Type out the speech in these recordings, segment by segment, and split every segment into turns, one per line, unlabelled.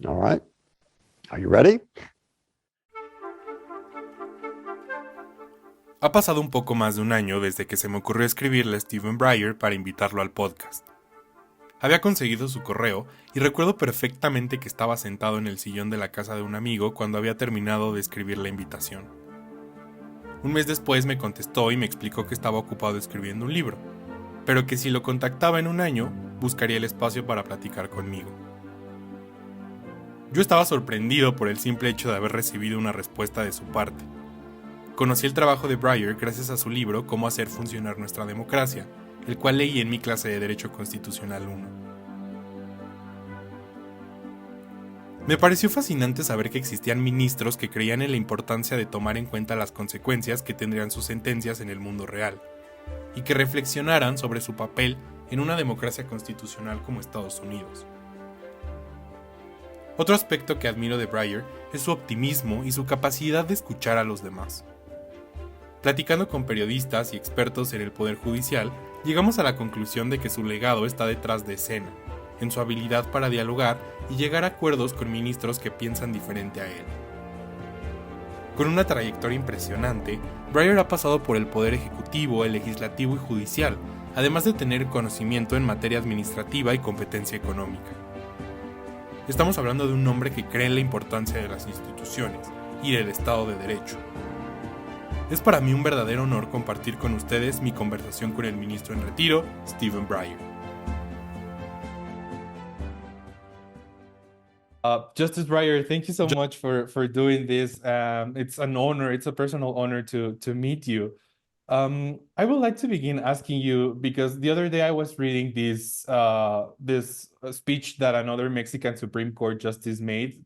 All right. Are you ready?
Ha pasado un poco más de un año desde que se me ocurrió escribirle a Stephen Breyer para invitarlo al podcast. Había conseguido su correo y recuerdo perfectamente que estaba sentado en el sillón de la casa de un amigo cuando había terminado de escribir la invitación. Un mes después me contestó y me explicó que estaba ocupado escribiendo un libro, pero que si lo contactaba en un año, buscaría el espacio para platicar conmigo. Yo estaba sorprendido por el simple hecho de haber recibido una respuesta de su parte. Conocí el trabajo de Breyer gracias a su libro Cómo hacer funcionar nuestra democracia, el cual leí en mi clase de Derecho Constitucional 1. Me pareció fascinante saber que existían ministros que creían en la importancia de tomar en cuenta las consecuencias que tendrían sus sentencias en el mundo real, y que reflexionaran sobre su papel en una democracia constitucional como Estados Unidos. Otro aspecto que admiro de Breyer es su optimismo y su capacidad de escuchar a los demás. Platicando con periodistas y expertos en el Poder Judicial, llegamos a la conclusión de que su legado está detrás de escena, en su habilidad para dialogar y llegar a acuerdos con ministros que piensan diferente a él. Con una trayectoria impresionante, Breyer ha pasado por el Poder Ejecutivo, el Legislativo y Judicial, además de tener conocimiento en materia administrativa y competencia económica. Estamos hablando de un hombre que cree en la importancia de las instituciones y del Estado de Derecho. Es para mí un verdadero honor compartir con ustedes mi conversación con el ministro en retiro, Stephen Breyer.
Justice Breyer, thank you so much for doing this. It's an honor. It's a personal honor to meet you. I would like to begin asking you because the other day I was reading this speech that another Mexican Supreme Court justice made,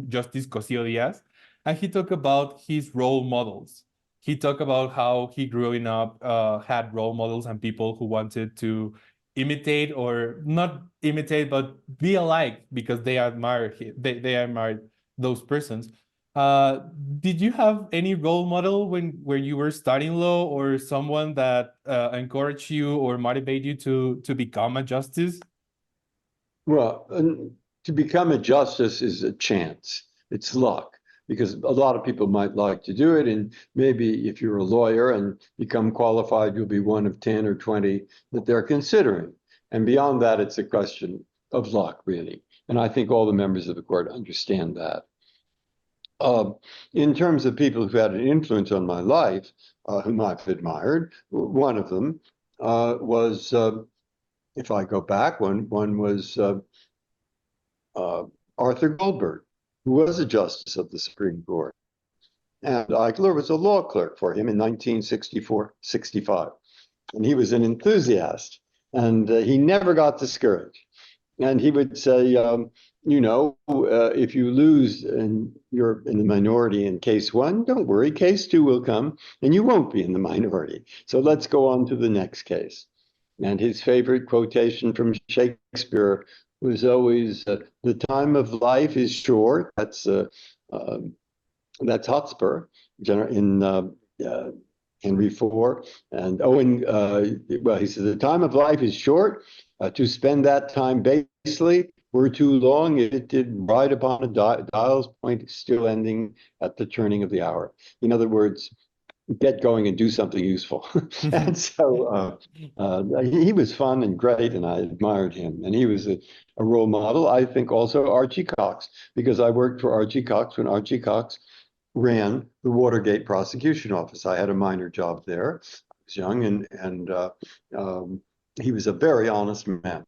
Justice Cosío Díaz, and he talked about his role models. He talked about how he growing up had role models and people who wanted to imitate or not imitate, but be alike because they admire they admire those persons. Uh, did you have any role model when you were studying law or someone that encouraged you or motivate you to become a justice?
Well, to become a justice is a chance. It's luck because a lot of people might like to do it. And maybe if you're a lawyer and become qualified, you'll be one of 10 or 20 that they're considering. And beyond that, it's a question of luck, really. And I think all the members of the court understand that. In terms of people who had an influence on my life, whom I've admired, one of them was, if I go back, one was Arthur Goldberg, who was a justice of the Supreme Court. And I was a law clerk for him in 1964-65. And he was an enthusiast, and he never got discouraged. And he would say, if you lose and you're in the minority in case one, don't worry, case two will come and you won't be in the minority. So let's go on to the next case. And his favorite quotation from Shakespeare was always, the time of life is short. That's Hotspur in Henry IV. And Owen, he says, the time of life is short. To spend that time basely were too long. It did ride upon a dial's point, still ending at the turning of the hour. In other words, get going and do something useful. And so he was fun and great, and I admired him. And he was a role model. I think also Archie Cox, because I worked for Archie Cox when Archie Cox ran the Watergate prosecution office. I had a minor job there. I was young, and he was a very honest man.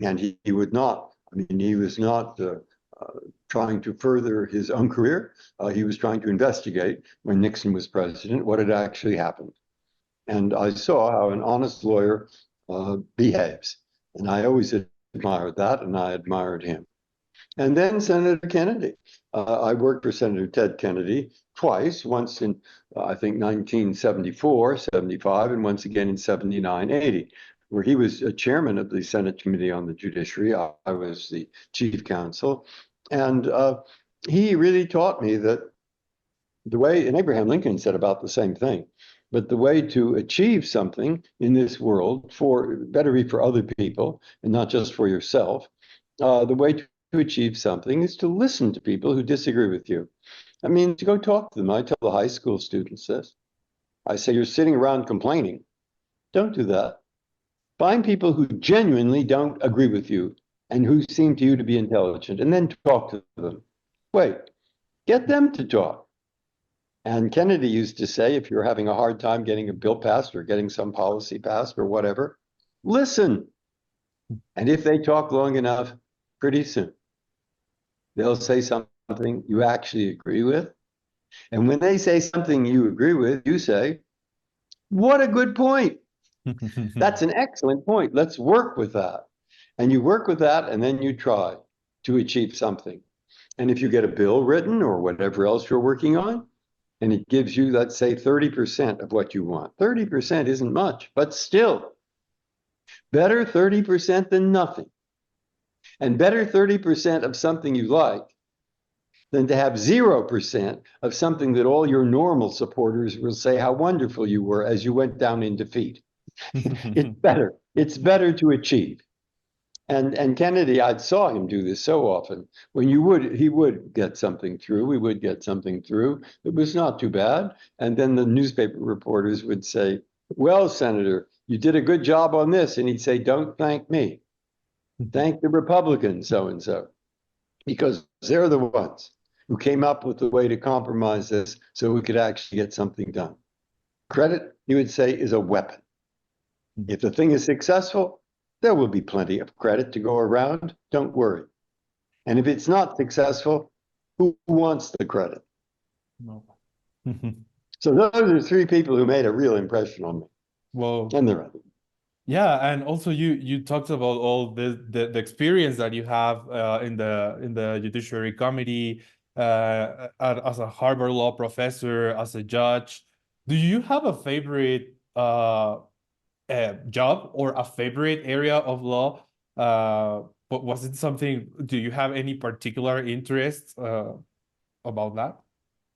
And he would not, he was not trying to further his own career. He was trying to investigate, when Nixon was president, what had actually happened. And I saw how an honest lawyer behaves. And I always admired that, and I admired him. And then Senator Kennedy. I worked for Senator Ted Kennedy twice, once in, I think, 1974, 75, and once again in 79, 80, where he was a chairman of the Senate Committee on the Judiciary. I was the chief counsel. And he really taught me that the way, and Abraham Lincoln said about the same thing, but the way to achieve something in this world, for better be for other people and not just for yourself, the way to to achieve something is to listen to people who disagree with you. I mean, to go talk to them. I tell the high school students this. I say, you're sitting around complaining. Don't do that. Find people who genuinely don't agree with you and who seem to you to be intelligent, and then talk to them. Wait, get them to talk. And Kennedy used to say, if you're having a hard time getting a bill passed or getting some policy passed or whatever, listen. And if they talk long enough, pretty soon, they'll say something you actually agree with. And when they say something you agree with, you say, what a good point. That's an excellent point. Let's work with that. And you work with that, and then you try to achieve something. And if you get a bill written or whatever else you're working on, and it gives you, let's say, 30% of what you want. 30% isn't much, but still, better 30% than nothing. And better 30% of something you like than to have 0% of something that all your normal supporters will say how wonderful you were as you went down in defeat. It's better. It's better to achieve. And Kennedy, I saw him do this so often. When he would get something through, we would get something through. It was not too bad. And then the newspaper reporters would say, well, Senator, you did a good job on this. And he'd say, don't thank me. Thank the Republican so-and-so. Because they're the ones who came up with the way to compromise this so we could actually get something done. Credit, he would say, is a weapon. If the thing is successful, there will be plenty of credit to go around. Don't worry. And if it's not successful, who wants the credit?
No.
So those are three people who made a real impression on me.
Well,
and there are others.
Yeah, and also you talked about all the experience that you have in the Judiciary Committee, as a Harvard Law professor, as a judge. Do you have a favorite job or a favorite area of law? But was it something? Do you have any particular interest about that?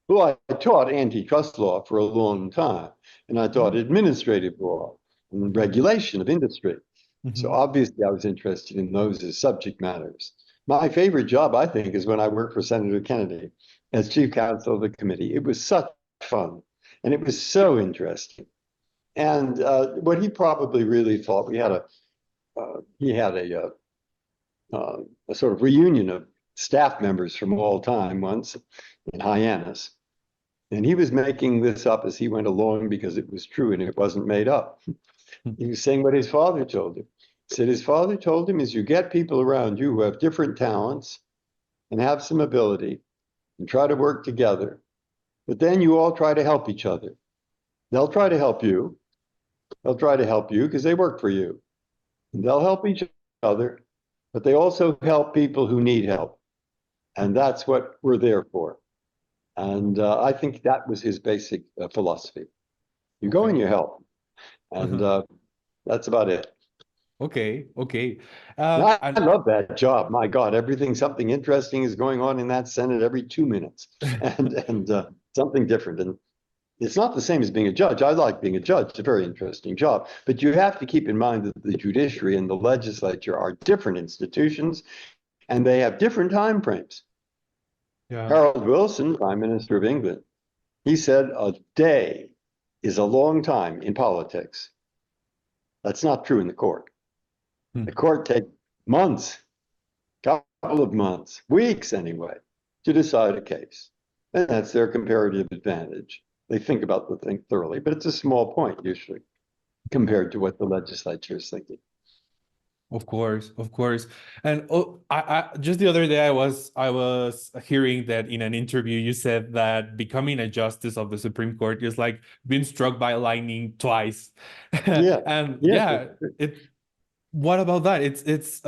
Well, I taught antitrust law for a long time, and I taught administrative law and regulation of industry. So obviously I was interested in those as subject matters. My favorite job, I think, is when I worked for Senator Kennedy as chief counsel of the committee. It was such fun, and it was so interesting. And what he probably really thought, he had a sort of reunion of staff members from all time once in Hyannis. And he was making this up as he went along because it was true and it wasn't made up. He was saying what his father told him. He said his father told him is you get people around you who have different talents and have some ability and try to work together, but then you all try to help each other. They'll try to help you. They'll try to help you because they work for you. And they'll help each other, but they also help people who need help. And that's what we're there for. And I think that was his basic philosophy. You go and you help. And that's about it.
Okay.
I love that job. My God, something interesting is going on in that Senate every 2 minutes, and something different. And it's not the same as being a judge. I like being a judge. It's a very interesting job. But you have to keep in mind that the judiciary and the legislature are different institutions, and they have different time frames.
Yeah.
Harold Wilson, Prime Minister of England, he said a day is a long time in politics. That's not true in the court. The court takes months, couple of months, weeks anyway, to decide a case. And that's their comparative advantage. They think about the thing thoroughly, but it's a small point usually compared to what the legislature is thinking.
Of course. And I just the other day I was hearing that in an interview you said that becoming a justice of the Supreme Court is like being struck by lightning twice.
Yeah.
And what about that? It's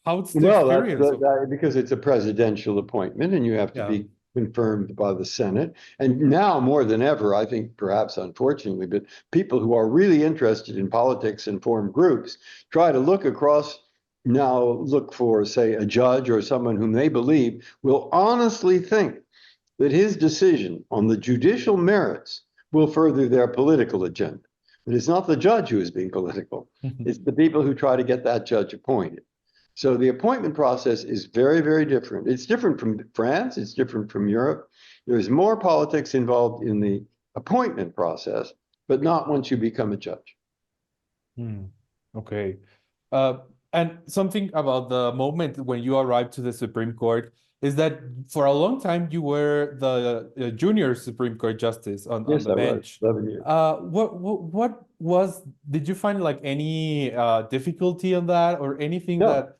how's the experience?
Because it's a presidential appointment and you have to be confirmed by the Senate. And now more than ever, I think perhaps unfortunately, but people who are really interested in politics and form groups try to look for, say, a judge or someone whom they believe will honestly think that his decision on the judicial merits will further their political agenda. But it's not the judge who is being political. It's the people who try to get that judge appointed. So the appointment process is very, very different. It's different from France. It's different from Europe. There's more politics involved in the appointment process, but not once you become a judge.
Okay. And something about the moment when you arrived to the Supreme Court is that for a long time you were the junior Supreme Court justice on
Yes,
the
I was,
bench.
11 years.
What was, did you find like any difficulty on that or anything
No.
that,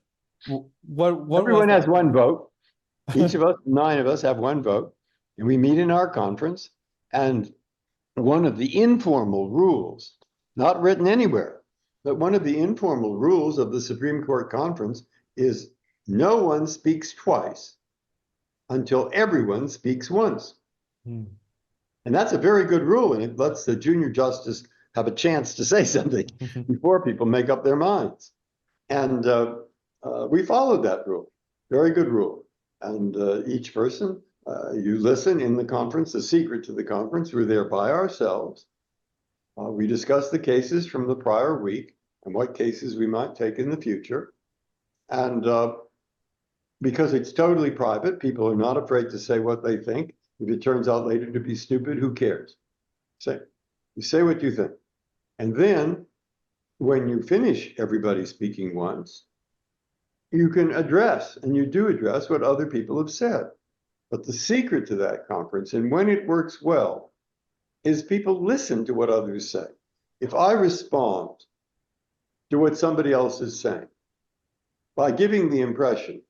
what
Everyone
was
has
that?
one vote. Each of us, 9 of us, have one vote, and we meet in our conference. And one of the informal rules, not written anywhere, but one of the informal rules of the Supreme Court conference is no one speaks twice until everyone speaks once. And that's a very good rule, and it lets the junior justice have a chance to say something before people make up their minds. And we followed that rule, very good rule. And each person, you listen in the conference, the secret to the conference, we're there by ourselves. We discuss the cases from the prior week and what cases we might take in the future. And because it's totally private, people are not afraid to say what they think. If it turns out later to be stupid, who cares? You say what you think. And then when you finish everybody speaking once, you can address, and you do address what other people have said. But the secret to that conference, and when it works well, is people listen to what others say. If I respond to what somebody else is saying by giving the impression,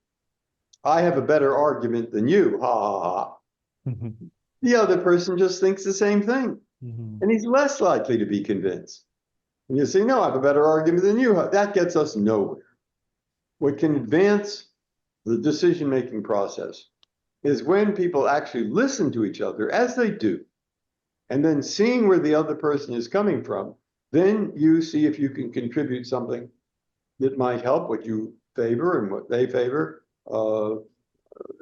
I have a better argument than you, ha ha ha, the other person just thinks the same thing. And he's less likely to be convinced. And you say, no, I have a better argument than you. That gets us nowhere. What can advance the decision-making process is when people actually listen to each other, as they do, and then seeing where the other person is coming from, then you see if you can contribute something that might help what you favor and what they favor.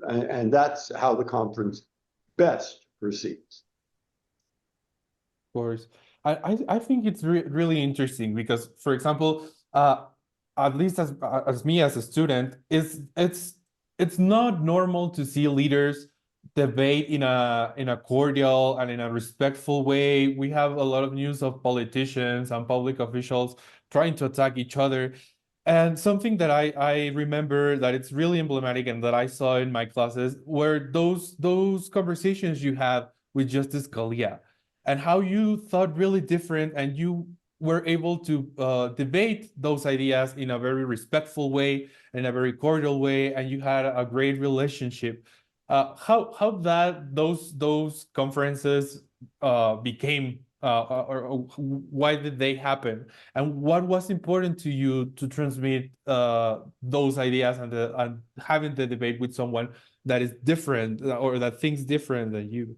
And that's how the conference best proceeds.
Of course. I think it's really interesting because, for example, at least as me as a student, it's not normal to see leaders debate in a cordial and in a respectful way. We have a lot of news of politicians and public officials trying to attack each other. And something that I remember that it's really emblematic and that I saw in my classes were those conversations you had with Justice Scalia and how you thought really different and you were able to debate those ideas in a very respectful way, in a very cordial way, and you had a great relationship. How those conferences became or why did they happen, and what was important to you to transmit those ideas and having the debate with someone that is different or that thinks different than you?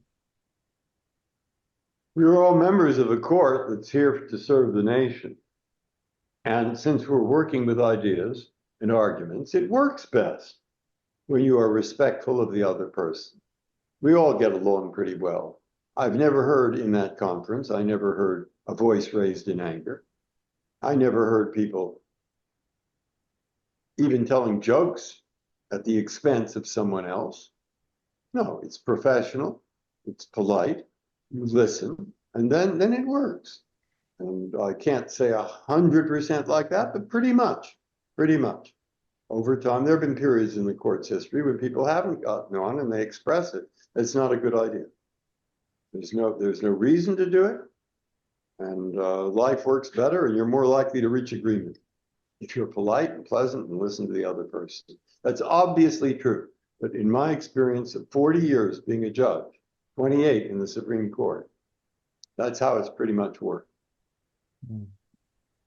We're all members of a court that's here to serve the nation. And since we're working with ideas and arguments, it works best when you are respectful of the other person. We all get along pretty well. I've never heard in that conference, I never heard a voice raised in anger. I never heard people even telling jokes at the expense of someone else. No, it's professional, it's polite, you listen, and then it works. And I can't say 100% like that, but pretty much. Over time, there have been periods in the court's history when people haven't gotten on and they express it. It's not a good idea. There's no reason to do it. And life works better and you're more likely to reach agreement if you're polite and pleasant and listen to the other person. That's obviously true. But in my experience of 40 years being a judge, 28 in the Supreme Court, that's how it's pretty much worked.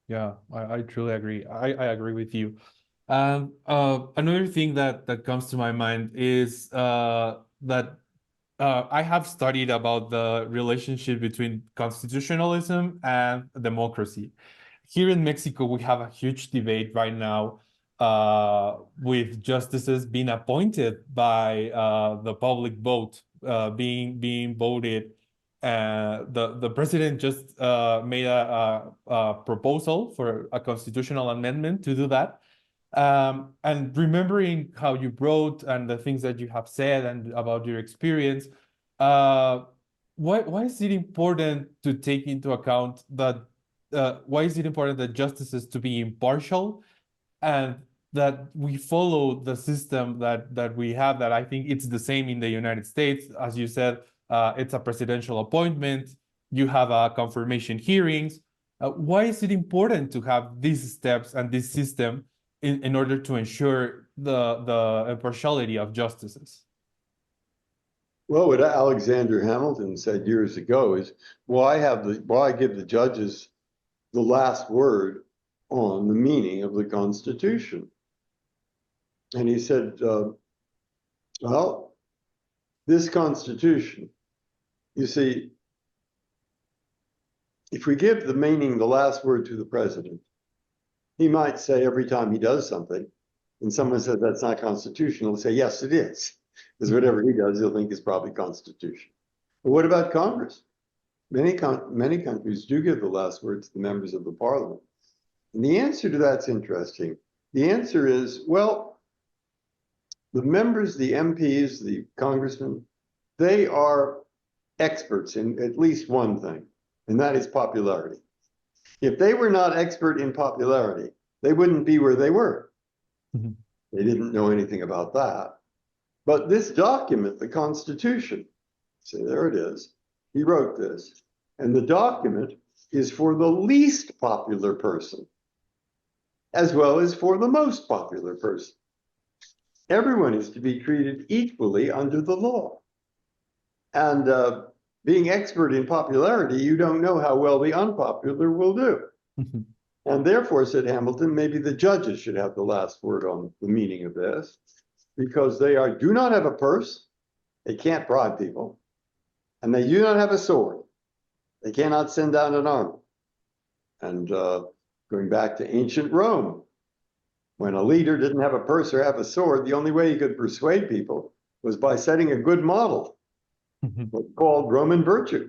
Yeah, I truly agree. I agree with you. Another thing that comes to my mind is that I have studied about the relationship between constitutionalism and democracy. Here in Mexico, we have a huge debate right now with justices being appointed by the public vote, being voted. The president just made a proposal for a constitutional amendment to do that. And remembering how you wrote and the things that you have said and about your experience, why is it important to take into account that why is it important that justices to be impartial and that we follow the system that we have, that I think it's the same in the United States. As you said, it's a presidential appointment, you have a confirmation hearings. Why is it important to have these steps and this system in order to ensure the impartiality of justices?
Well, what Alexander Hamilton said years ago is, why give the judges the last word on the meaning of the Constitution? And he said, well, this Constitution, you see, if we give the meaning, the last word to the president, he might say every time he does something, and someone says that's not constitutional, he'll say, yes, it is. Because whatever he does, he'll think is probably constitutional. But what about Congress? Many countries do give the last word to the members of the parliament. And the answer to that's interesting. The answer is, well, the members, the MPs, the congressmen, they are experts in at least one thing, and that is popularity. If they were not expert in popularity, they wouldn't be where they were.
Mm-hmm.
They didn't know anything about that. But this document, the Constitution, see, there it is. He wrote this. And the document is for the least popular person, as well as for the most popular person. Everyone is to be treated equally under the law. And being expert in popularity, you don't know how well the unpopular will do.
Mm-hmm.
And therefore, said Hamilton, maybe the judges should have the last word on the meaning of this, because they do not have a purse, they can't bribe people, and they do not have a sword. They cannot send out an army. And going back to ancient Rome, when a leader didn't have a purse or have a sword, the only way he could persuade people was by setting a good model, what's called Roman virtue.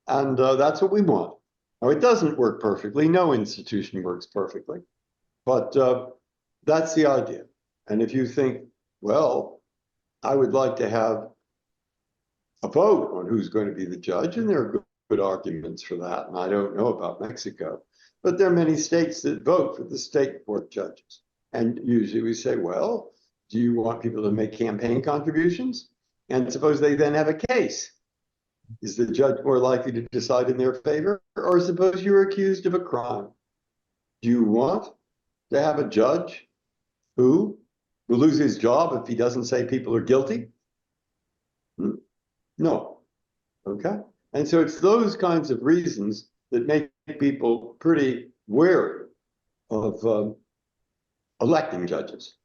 And that's what we want. Now, it doesn't work perfectly. No institution works perfectly. But that's the idea. And if you think, well, I would like to have a vote on who's going to be the judge, and there are good arguments for that, and I don't know about Mexico, but there are many states that vote for the state board judges. And usually we say, well, do you want people to make campaign contributions? And suppose they then have a case. Is the judge more likely to decide in their favor? Or suppose you're accused of a crime. Do you want to have a judge who will lose his job if he doesn't say people are guilty? No. Okay. And so it's those kinds of reasons that make people pretty wary of electing judges.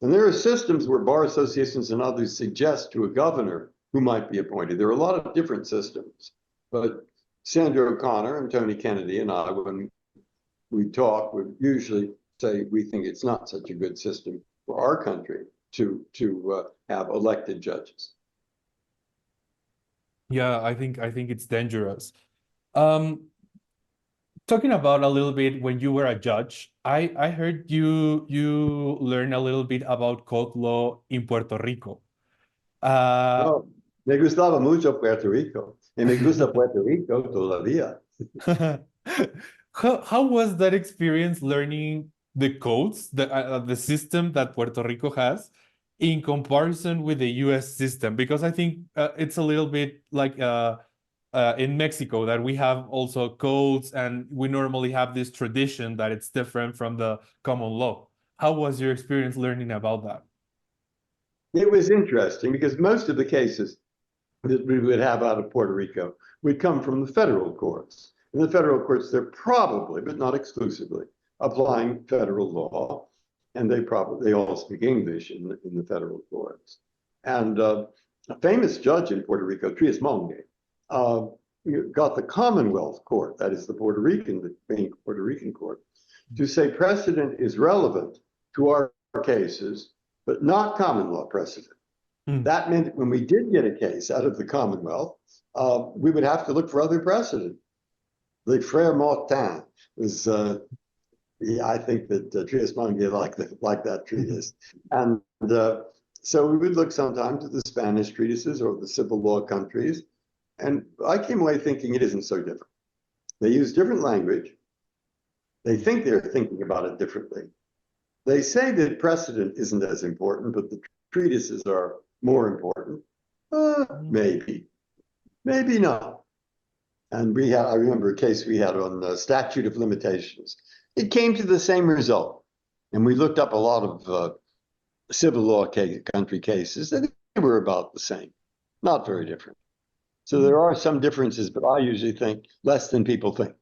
And there are systems where bar associations and others suggest to a governor who might be appointed. There are a lot of different systems, but Sandra O'Connor and Tony Kennedy and I, when we talk, would usually say we think it's not such a good system for our country to have elected judges.
Yeah, I think it's dangerous. Talking about a little bit when you were a judge, I heard you learn a little bit about court law in Puerto Rico.
No, me gustaba mucho Puerto Rico, y me gusta Puerto Rico todavía.
How was that experience learning the codes, the system that Puerto Rico has in comparison with the US system? Because I think it's a little bit like in Mexico, that we have also codes and we normally have this tradition that it's different from the common law. How was your experience learning about that?
It was interesting because most of the cases that we would have out of Puerto Rico would come from the federal courts. In the federal courts, they're probably, but not exclusively, applying federal law, and they all speak English in the federal courts. And a famous judge in Puerto Rico, Trias Monge, got the Commonwealth Court, that is the main Puerto Rican court, to say precedent is relevant to our cases, but not common law precedent. That meant when we did get a case out of the Commonwealth, we would have to look for other precedent. The Frère Martin was Yeah, I think that Trias-Monge like that treatise. And so we would look sometimes at the Spanish treatises or the civil law countries. And I came away thinking it isn't so different. They use different language. They think they're thinking about it differently. They say that precedent isn't as important, but the treatises are more important. Maybe, maybe not. And I remember a case we had on the statute of limitations. It came to the same result. And we looked up a lot of civil law country cases, and they were about the same, not very different. So there are some differences, but I usually think less than people think.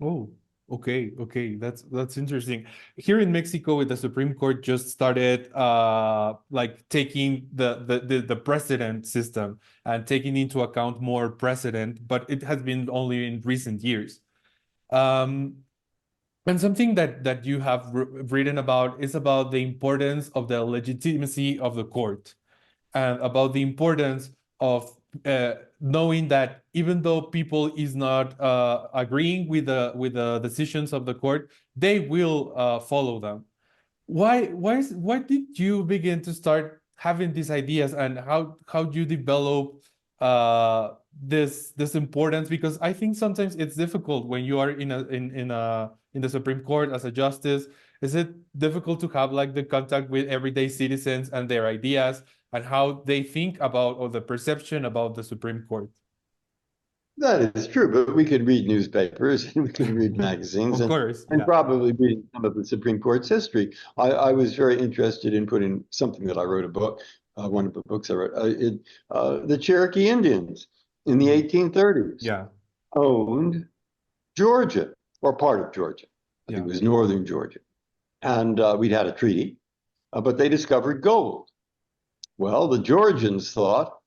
Oh, okay, that's interesting. Here in Mexico, the Supreme Court just started like taking the precedent system and taking into account more precedent, but it has been only in recent years. And something that you have written about is about the importance of the legitimacy of the court, and about the importance of knowing that even though people is not agreeing with the decisions of the court, they will follow them. Why did you begin to start having these ideas, and how do you develop this importance? Because I think sometimes it's difficult when you are in the Supreme Court as a justice. Is it difficult to have like the contact with everyday citizens and their ideas and how they think about, or the perception about, the Supreme Court?
That is true, but we could read newspapers and we could read magazines
Of course,
and
yeah.
probably read some of the Supreme Court's history. I was very interested in putting something that I wrote a book, one of the books I wrote, the Cherokee Indians in the 1830s
Yeah.
owned Georgia, or part of Georgia. I think it was northern Georgia. And we'd had a treaty, but they discovered gold. Well, the Georgians thought,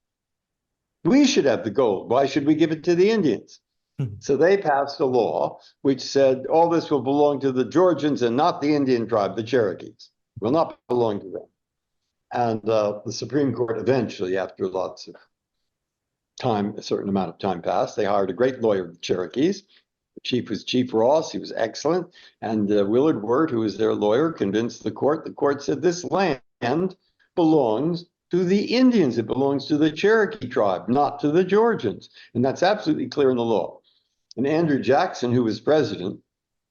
we should have the gold. Why should we give it to the Indians? So they passed a law which said all this will belong to the Georgians and not the Indian tribe, the Cherokees. Will not belong to them. And the Supreme Court eventually, after lots of time, a certain amount of time passed, they hired a great lawyer, the Cherokees. The chief was Chief Ross. He was excellent. And Willard Wirt, who was their lawyer, convinced the court. The court said this land belongs to the Indians. It belongs to the Cherokee tribe, not to the Georgians. And that's absolutely clear in the law. And Andrew Jackson, who was president,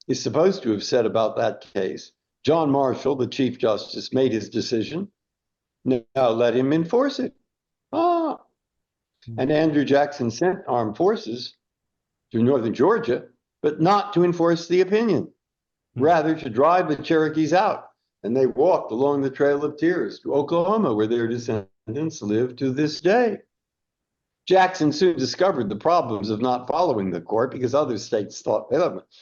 is supposed to have said about that case, John Marshall, the Chief Justice, made his decision. Now let him enforce it. And Andrew Jackson sent armed forces to northern Georgia, but not to enforce the opinion, rather to drive the Cherokees out. And they walked along the Trail of Tears to Oklahoma, where their descendants live to this day. Jackson soon discovered the problems of not following the court because other states thought, hey,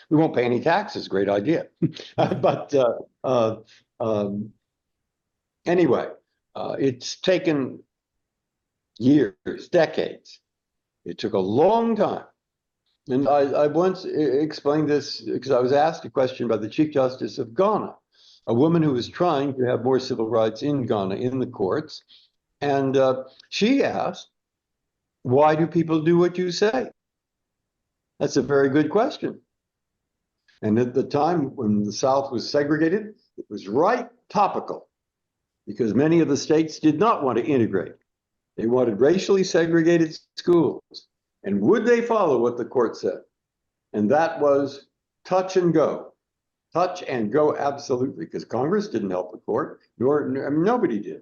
we won't pay any taxes. Great idea. But anyway, it's taken years, decades. It took a long time. And I once explained this because I was asked a question by the Chief Justice of Ghana, a woman who was trying to have more civil rights in Ghana in the courts. And she asked, why do people do what you say? That's a very good question. And at the time when the South was segregated, it was right topical because many of the states did not want to integrate. They wanted racially segregated schools. And would they follow what the court said? And that was touch and go. Touch and go, absolutely, because Congress didn't help the court, nobody did.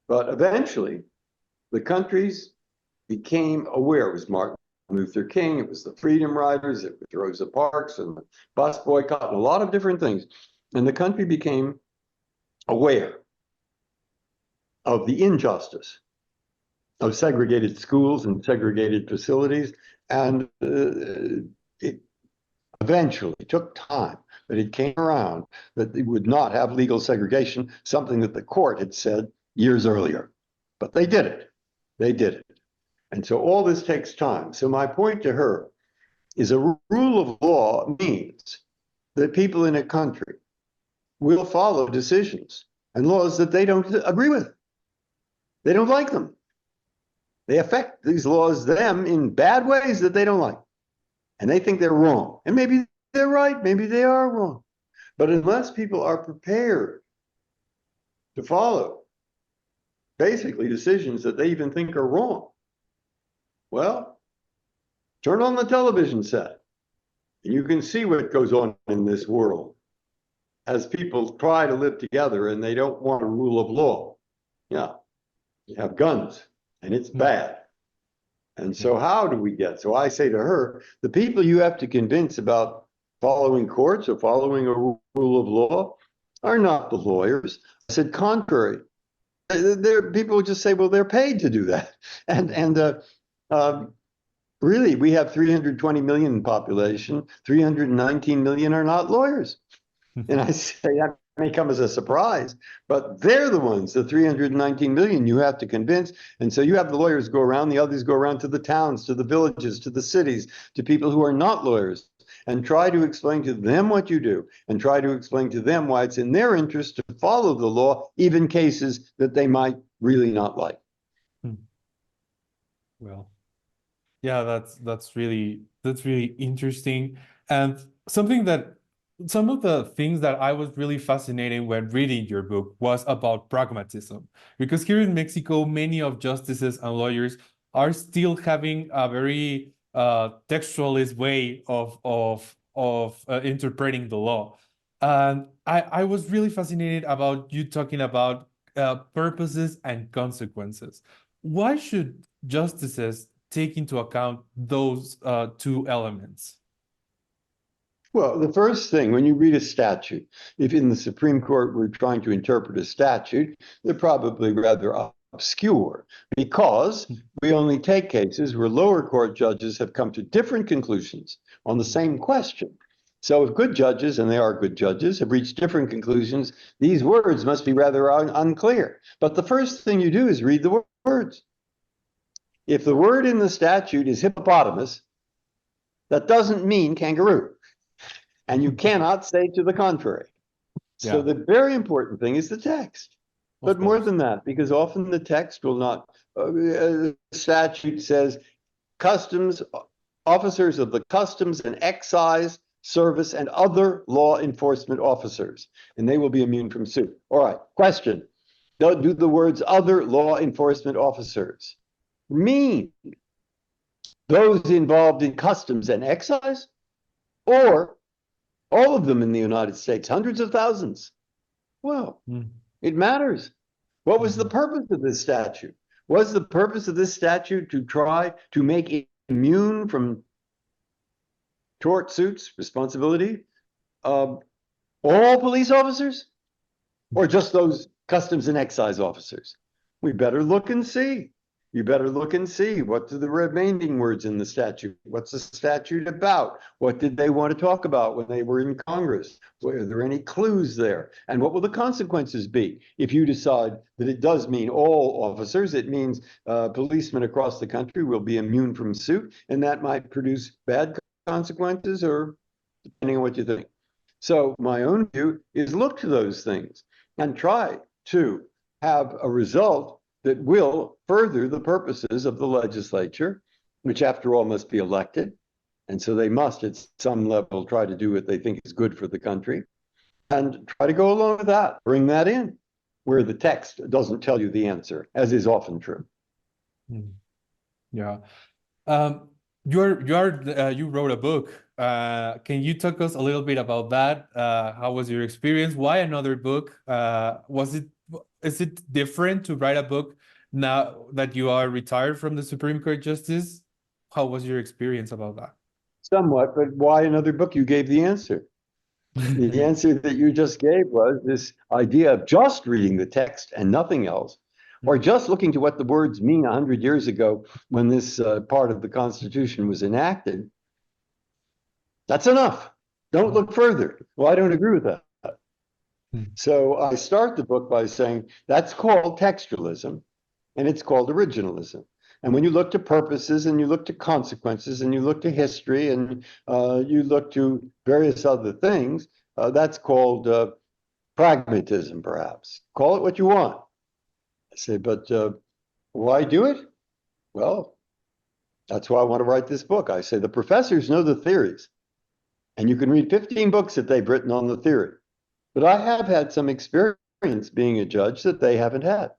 But eventually, the countries became aware. It was Martin Luther King, it was the Freedom Riders, it was Rosa Parks, and the bus boycott, and a lot of different things. And the country became aware of the injustice of segregated schools and segregated facilities. And it eventually took time, but it came around that they would not have legal segregation, something that the court had said years earlier. But they did it. They did it. And so all this takes time. So my point to her is a rule of law means that people in a country will follow decisions and laws that they don't agree with. They don't like them. They affect these laws them in bad ways that they don't like. And they think they're wrong. And maybe they're right, maybe they are wrong. But unless people are prepared to follow basically decisions that they even think are wrong, well, turn on the television set and you can see what goes on in this world as people try to live together and they don't want a rule of law. Yeah, you have guns and it's bad. And so how do we get? So I say to her, the people you have to convince about following courts or following a rule of law are not the lawyers. I said, contrary. People just say, well, they're paid to do that. And really, we have 320 million in population. 319 million are not lawyers. And I say that may come as a surprise, but they're the ones, the 319 million you have to convince. And so you have the lawyers go around, the others go around to the towns, to the villages, to the cities, to people who are not lawyers, and try to explain to them what you do, and try to explain to them why it's in their interest to follow the law, even cases that they might really not like.
Well, yeah, that's really interesting. And some of the things that I was really fascinated when reading your book was about pragmatism, because here in Mexico, many of justices and lawyers are still having a very textualist way of interpreting the law. And I was really fascinated about you talking about purposes and consequences. Why should justices take into account those two elements?
Well, the first thing, when you read a statute, if in the Supreme Court we're trying to interpret a statute, they're probably rather obscure because we only take cases where lower court judges have come to different conclusions on the same question. So if good judges, and they are good judges, have reached different conclusions, these words must be rather unclear. But the first thing you do is read the words. If the word in the statute is hippopotamus, that doesn't mean kangaroo. And you cannot say to the contrary. So the very important thing is the text. But more than that, because often the text will not, statute says customs, officers of the customs and excise service and other law enforcement officers, and they will be immune from suit. All right, question. Do the words other law enforcement officers mean those involved in customs and excise, or all of them in the United States, hundreds of thousands? Well, it matters. What was the purpose of this statute? Was the purpose of this statute to try to make it immune from tort suits, responsibility, all police officers, or just those customs and excise officers? We better look and see. You better look and see what are the remaining words in the statute. What's the statute about? What did they want to talk about when they were in Congress? Were there any clues there? And what will the consequences be if you decide that it does mean all officers? It means policemen across the country will be immune from suit, and that might produce bad consequences, or depending on what you think. So my own view is look to those things and try to have a result that will further the purposes of the legislature, which after all must be elected. And so they must at some level try to do what they think is good for the country, and try to go along with that, bring that in where the text doesn't tell you the answer, as is often true.
Yeah. You wrote a book. Can you talk us a little bit about that? How was your experience? Why another book? Is it different to write a book now that you are retired from the Supreme Court Justice? How was your experience about that?
Somewhat, but why another book? You gave the answer. The answer that you just gave was this idea of just reading the text and nothing else, or just looking to what the words mean 100 years ago when this part of the Constitution was enacted. That's enough. Don't look further. Well, I don't agree with that. So I start the book by saying that's called textualism, and it's called originalism. And when you look to purposes, and you look to consequences, and you look to history, and you look to various other things, that's called pragmatism, perhaps. Call it what you want. I say, but why do it? Well, that's why I want to write this book. I say the professors know the theories, and you can read 15 books that they've written on the theory. but I have had some experience being a judge that they haven't had.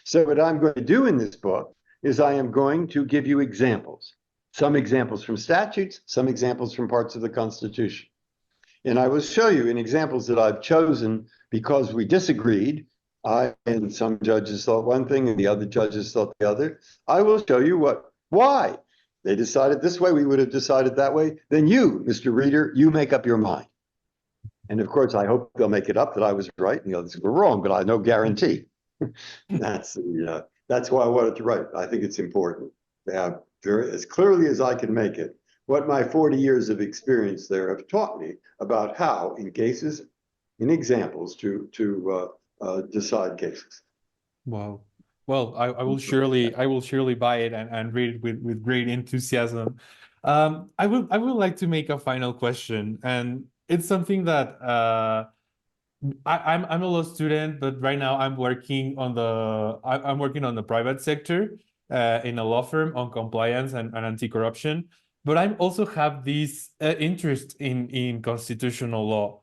So what I'm going to do in this book is I am going to give you examples, some examples from statutes, some examples from parts of the Constitution. And I will show you in examples that I've chosen because we disagreed. I and some judges thought one thing and the other judges thought the other. I will show you why they decided this way, we would have decided that way. Then you, Mr. Reader, you make up your mind. And of course, I hope they'll make it up that I was right and the others were wrong, but I no guarantee. That's why I wanted to write. I think it's important to have as clearly as I can make it what my 40 years of experience there have taught me about how, in cases, in examples, to decide cases.
Wow. Well, I will surely buy it and read it with great enthusiasm. I would like to make a final question, and it's something that I'm a law student, but right now I'm working on the private sector in a law firm on compliance and anti-corruption. But I also have this interest in constitutional law,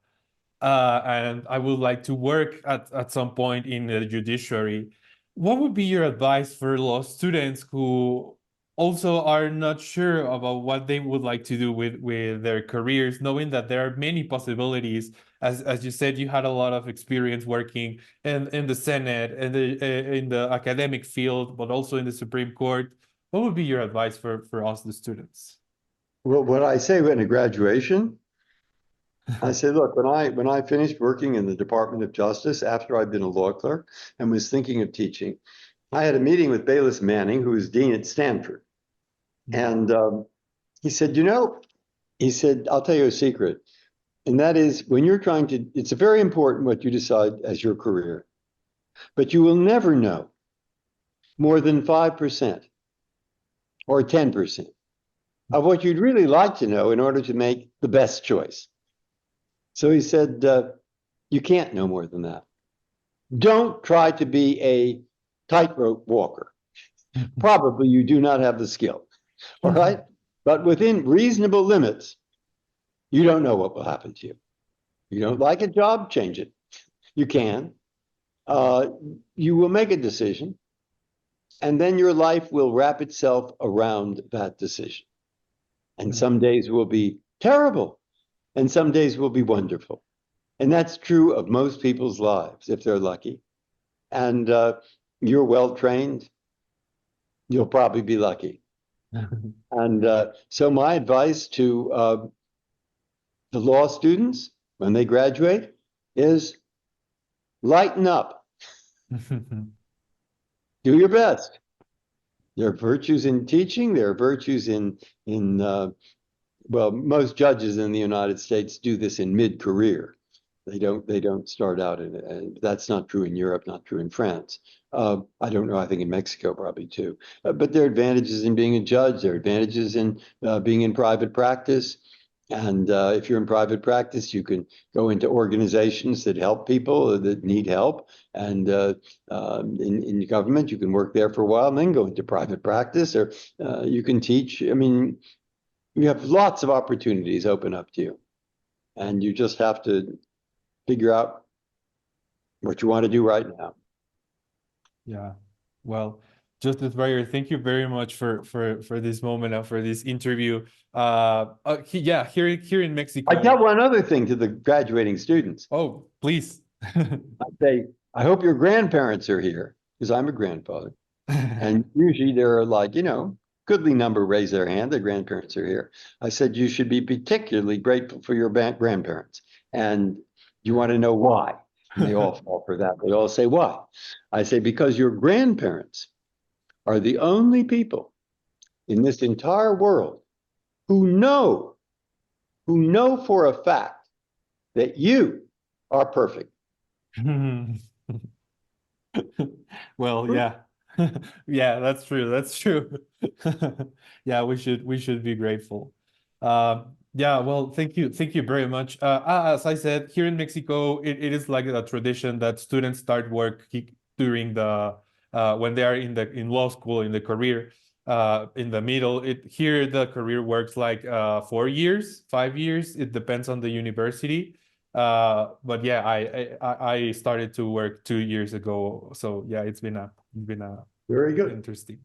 and I would like to work at some point in the judiciary. What would be your advice for law students who also are not sure about what they would like to do with their careers, knowing that there are many possibilities? As you said, you had a lot of experience working in the Senate and in the academic field, but also in the Supreme Court. What would be your advice for us, the students?
Well, what I say in a graduation, I say, look, when I finished working in the Department of Justice after I'd been a law clerk and was thinking of teaching, I had a meeting with Bailiff Manning, who was dean at Stanford. And he said, I'll tell you a secret. And that is when you're trying to, it's very important what you decide as your career, but you will never know more than 5% or 10% of what you'd really like to know in order to make the best choice. So he said, you can't know more than that. Don't try to be a tightrope walker. Probably you do not have the skill, all right? But within reasonable limits, you don't know what will happen to you. You don't like a job, change it. You can. You will make a decision, and then your life will wrap itself around that decision. And some days will be terrible, and some days will be wonderful. And that's true of most people's lives, if they're lucky. And you're well-trained, you'll probably be lucky. And so my advice to the law students when they graduate is lighten up. Do your best. There are virtues in teaching. There are virtues in well, most judges in the United States do this in mid-career. They don't start out in it. That's not true in Europe, not true in France. I don't know, I think in Mexico probably too. But there are advantages in being a judge. There are advantages in being in private practice. And if you're in private practice, you can go into organizations that help people that need help. And in government, you can work there for a while and then go into private practice, or you can teach. I mean, you have lots of opportunities open up to you. And you just have to figure out what you want to do right now.
Yeah. Well, Justice Breyer, thank you very much for this moment and for this interview. Yeah, here in Mexico.
I got one other thing to the graduating students.
Oh, please.
I say, I hope your grandparents are here, because I'm a grandfather. And usually there are like, goodly number raise their hand, their grandparents are here. I said, you should be particularly grateful for your grandparents. And you want to know why? And they all fall for that. They all say, why? I say, because your grandparents are the only people in this entire world who know for a fact that you are perfect.
Well, yeah. Yeah, that's true. That's true. Yeah, we should be grateful. Yeah, well, thank you very much. As I said, here in Mexico, it is like a tradition that students start work during the when they are in law school, in the career, in the middle. Here the career works like 4 years, 5 years. It depends on the university. But yeah, I started to work 2 years ago. So yeah, it's been a
Very good.
interesting.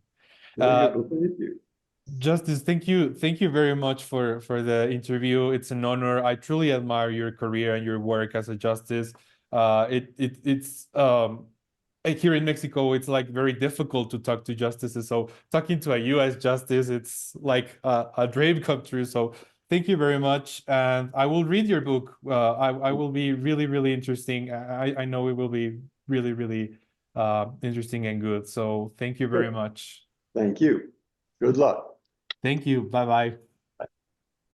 Very good. Well, thank you.
Justice, thank you very much for the interview. It's an honor. I truly admire your career and your work as a justice. It's here in Mexico, it's like very difficult to talk to justices. So talking to a U.S. justice, it's like a dream come true. So thank you very much, and I will read your book. I will be really interesting. I know it will be really interesting and good. So thank you very much.
Thank you. Good luck.
Thank you. Bye bye.